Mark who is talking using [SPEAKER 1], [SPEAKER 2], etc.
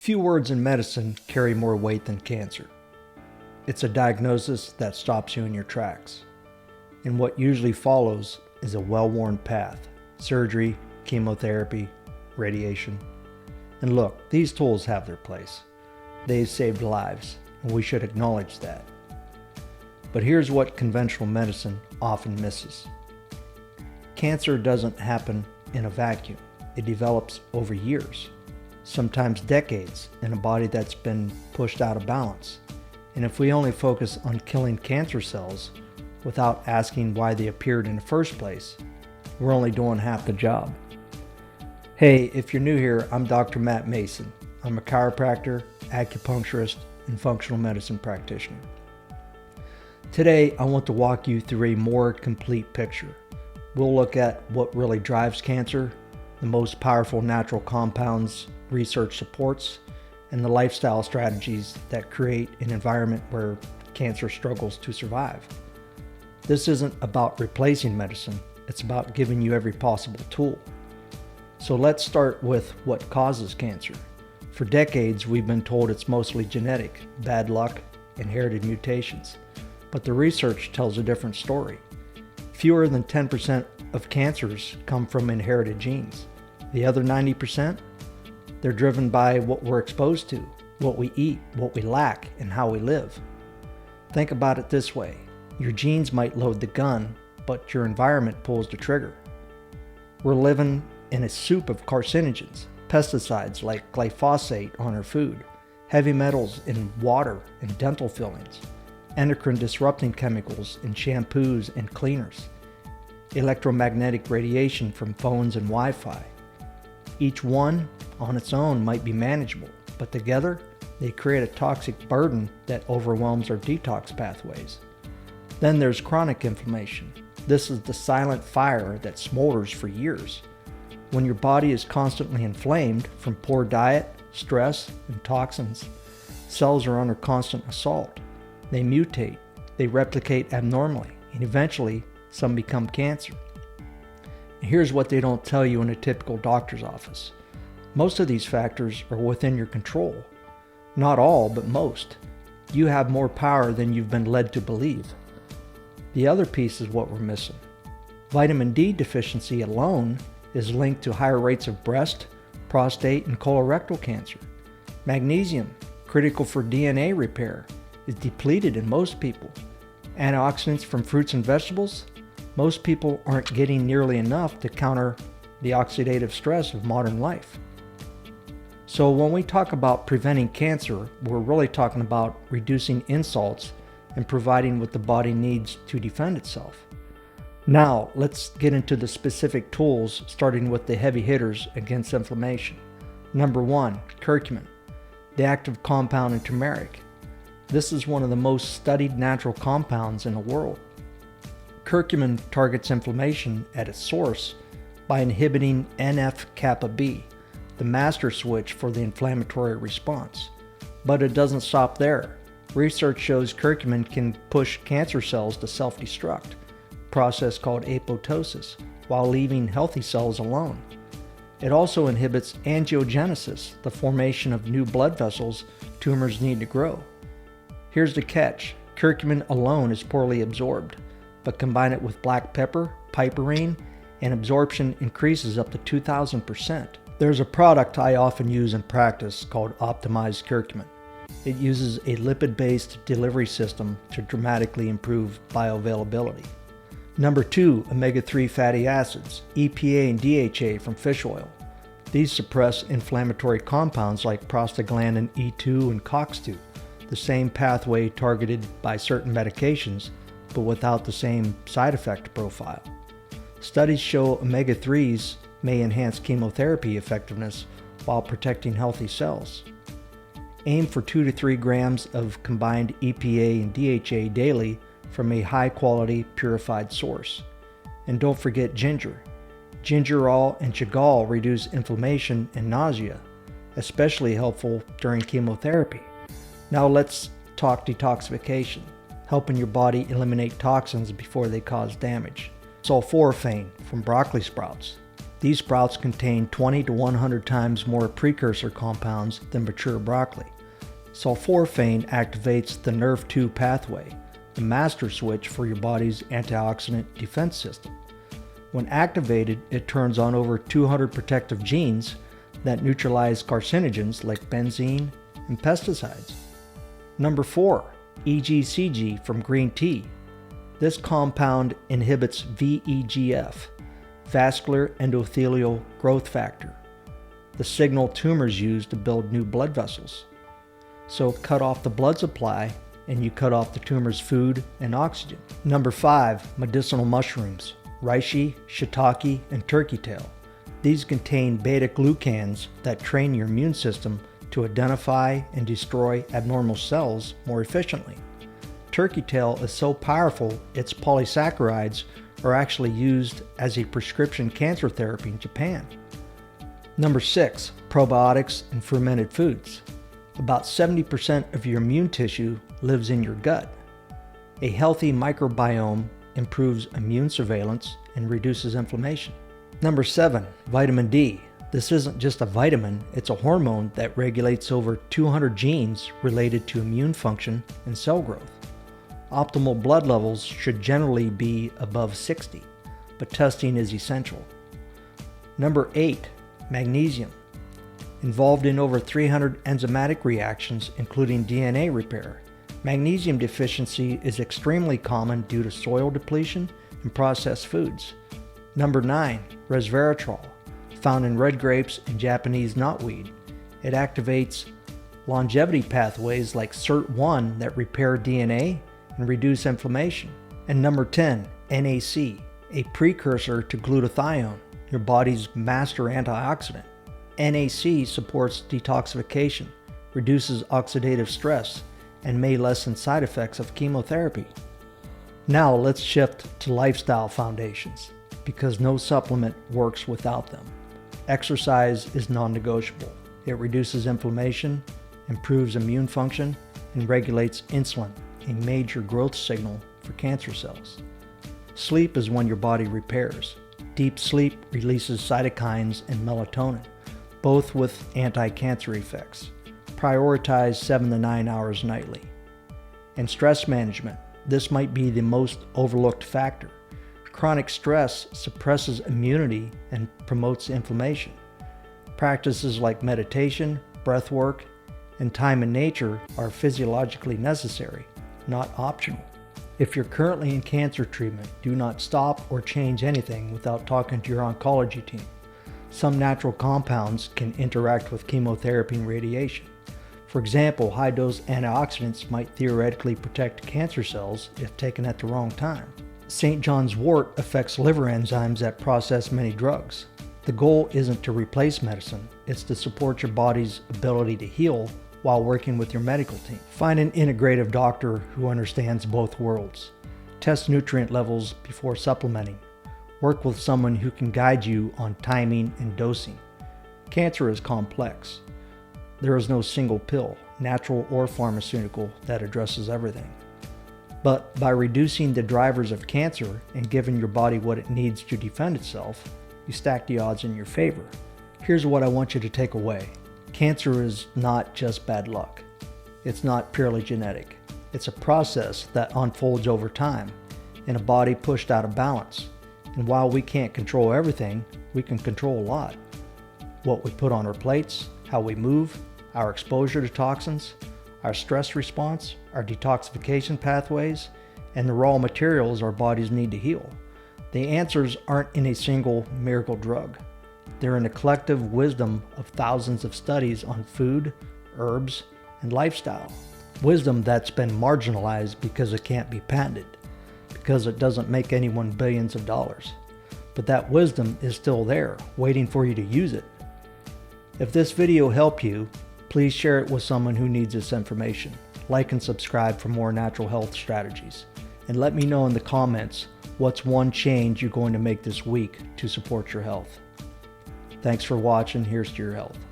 [SPEAKER 1] Few words in medicine carry more weight than cancer. It's a diagnosis that stops you in your tracks. And what usually follows is a well-worn path: surgery, chemotherapy, radiation. And look, these tools have their place. They've saved lives, and we should acknowledge that. But here's what conventional medicine often misses. Cancer doesn't happen in a vacuum. It develops over years, sometimes decades, in a body that's been pushed out of balance. And if we only focus on killing cancer cells without asking why they appeared in the first place, we're only doing half the job. Hey, if you're new here, I'm Dr. Matt Mason. I'm a chiropractor, acupuncturist, and functional medicine practitioner. Today, I want to walk you through a more complete picture. We'll look at what really drives cancer, the most powerful natural compounds research supports, and the lifestyle strategies that create an environment where cancer struggles to survive. This isn't about replacing medicine, it's about giving you every possible tool. So let's start with what causes cancer. For decades, we've been told it's mostly genetic, bad luck, inherited mutations. But the research tells a different story. Fewer than 10% of cancers come from inherited genes. The other 90%? They're driven by what we're exposed to, what we eat, what we lack, and how we live. Think about it this way. Your genes might load the gun, but your environment pulls the trigger. We're living in a soup of carcinogens, pesticides like glyphosate on our food, heavy metals in water and dental fillings, endocrine disrupting chemicals in shampoos and cleaners, electromagnetic radiation from phones and Wi-Fi. Each one on its own might be manageable, but together they create a toxic burden that overwhelms our detox pathways. Then there's chronic inflammation. This is the silent fire that smolders for years. When your body is constantly inflamed from poor diet, stress, and toxins, cells are under constant assault. They mutate, they replicate abnormally, and eventually some become cancer. And here's what they don't tell you in a typical doctor's office. Most of these factors are within your control. Not all, but most. You have more power than you've been led to believe. The other piece is what we're missing. Vitamin D deficiency alone is linked to higher rates of breast, prostate, and colorectal cancer. Magnesium, critical for DNA repair, is depleted in most people. Antioxidants from fruits and vegetables, most people aren't getting nearly enough to counter the oxidative stress of modern life. So when we talk about preventing cancer, we're really talking about reducing insults and providing what the body needs to defend itself. Now, let's get into the specific tools, starting with the heavy hitters against inflammation. Number 1, curcumin, the active compound in turmeric. This is one of the most studied natural compounds in the world. Curcumin targets inflammation at its source by inhibiting NF-kappa B, the master switch for the inflammatory response. But it doesn't stop there. Research shows curcumin can push cancer cells to self-destruct, a process called apoptosis, while leaving healthy cells alone. It also inhibits angiogenesis, the formation of new blood vessels tumors need to grow. Here's the catch. Curcumin alone is poorly absorbed, but combine it with black pepper, piperine, and absorption increases up to 2,000%. There's a product I often use in practice called optimized curcumin. It uses a lipid-based delivery system to dramatically improve bioavailability. Number 2, omega-3 fatty acids, EPA and DHA from fish oil. These suppress inflammatory compounds like prostaglandin E2 and COX-2, the same pathway targeted by certain medications, but without the same side effect profile. Studies show omega-3s may enhance chemotherapy effectiveness while protecting healthy cells. Aim for 2 to 3 grams of combined EPA and DHA daily from a high-quality purified source. And don't forget ginger. Gingerol and chagal reduce inflammation and nausea, especially helpful during chemotherapy. Now let's talk detoxification, helping your body eliminate toxins before they cause damage. Sulforaphane from broccoli sprouts. These sprouts contain 20 to 100 times more precursor compounds than mature broccoli. Sulforaphane activates the Nerve2 pathway, the master switch for your body's antioxidant defense system. When activated, it turns on over 200 protective genes that neutralize carcinogens like benzene and pesticides. Number 4. EGCG from green tea. This compound inhibits VEGF, vascular endothelial growth factor, the signal tumors use to build new blood vessels. So cut off the blood supply and you cut off the tumor's food and oxygen. Number 5. Medicinal mushrooms, reishi, shiitake, and turkey tail. These contain beta-glucans that train your immune system to identify and destroy abnormal cells more efficiently. Turkey tail is so powerful, its polysaccharides are actually used as a prescription cancer therapy in Japan. Number 6. Probiotics and fermented foods. About 70% of your immune tissue lives in your gut. A healthy microbiome improves immune surveillance and reduces inflammation. Number 7. Vitamin D. This isn't just a vitamin, it's a hormone that regulates over 200 genes related to immune function and cell growth. Optimal blood levels should generally be above 60, but testing is essential. Number 8. Magnesium. Involved in over 300 enzymatic reactions, including DNA repair. Magnesium deficiency is extremely common due to soil depletion and processed foods. Number 9. Resveratrol, found in red grapes and Japanese knotweed. It activates longevity pathways like SIRT1 that repair DNA and reduce inflammation. And number 10. NAC, a precursor to glutathione, your body's master antioxidant. NAC supports detoxification, reduces oxidative stress, and may lessen side effects of chemotherapy. Now let's shift to lifestyle foundations, because no supplement works without them. Exercise is non-negotiable. It reduces inflammation, improves immune function, and regulates insulin, a major growth signal for cancer cells. Sleep is when your body repairs. Deep sleep releases cytokines and melatonin, both with anti-cancer effects. Prioritize 7 to 9 hours nightly. And stress management. This might be the most overlooked factor. Chronic stress suppresses immunity and promotes inflammation. Practices like meditation, breath work, and time in nature are physiologically necessary, not optional. If you're currently in cancer treatment, do not stop or change anything without talking to your oncology team. Some natural compounds can interact with chemotherapy and radiation. For example, high-dose antioxidants might theoretically protect cancer cells if taken at the wrong time. St. John's wort affects liver enzymes that process many drugs. The goal isn't to replace medicine, it's to support your body's ability to heal while working with your medical team. Find an integrative doctor who understands both worlds. Test nutrient levels before supplementing. Work with someone who can guide you on timing and dosing. Cancer is complex. There is no single pill, natural or pharmaceutical, that addresses everything. But by reducing the drivers of cancer and giving your body what it needs to defend itself, you stack the odds in your favor. Here's what I want you to take away. Cancer is not just bad luck. It's not purely genetic. It's a process that unfolds over time in a body pushed out of balance. And while we can't control everything, we can control a lot. What we put on our plates, how we move, our exposure to toxins, our stress response, our detoxification pathways, and the raw materials our bodies need to heal. The answers aren't in a single miracle drug. They're in the collective wisdom of thousands of studies on food, herbs, and lifestyle. Wisdom that's been marginalized because it can't be patented, because it doesn't make anyone billions of dollars. But that wisdom is still there, waiting for you to use it. If this video helped you, please share it with someone who needs this information. Like and subscribe for more natural health strategies. And let me know in the comments what's one change you're going to make this week to support your health. Thanks for watching. Here's to your health.